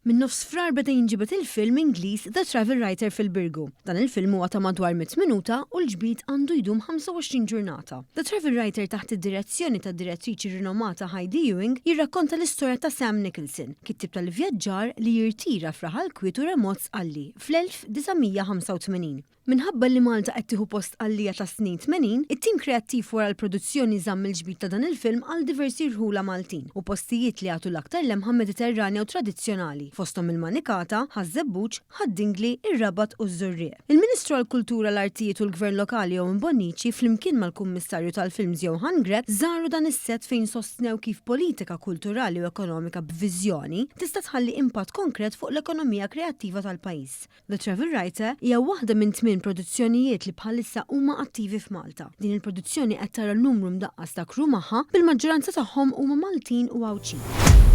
Min nofs frar beda jinġibet il-film Ingliż The Travel Writer fil-Birgu. Dan il-film huwa ta' madwar 100 minuta u l-ġbit għandu jdum 25 ġurnata. The Travel Writer taħt id-direzzjoni ta' direttriċi rinomata Heidi Ewing jirrakkonta l-istorja ta' Sam Nicholson, kittib tal-vjaġġar li jirtira fraħal kwitu remot Sqalli fl-1985. Minħabba li Malta qed tieħu post qallija ta' snin 80, it-tim kreattiv wara l-produzzjoni żamm il-ġbit ta' dan il-film għal diversi rħula Maltin u postijiet li għatu l-aktar lemħa mediterranja u tradizzjonali, fosthom il-Manikata, ħaż-Żebbuġ, ħad-Dingli, ir-Rabat u ż-Żurrieq. Il-Ministru għall-Kultura, l-Artijiet u l-Gvern Lokali Owen Bonnici flimkien mal-Kummissarju tal-Films Johan Grek żaru dan is-set fejn sostnew kif politika kulturali u ekonomika b'viżjoni tista' tħalli impatt konkret fuq l-ekonomija kreattiva tal-pajjiż. The Travel Writer hija waħda minn produzzjonijiet li bħalissa huma attivi f'Malta. Din il-produzzjoni qed tara n-numru mdaqqas ta' kru magħha bil-maġġoranza tagħhom huma Maltin u Awċin.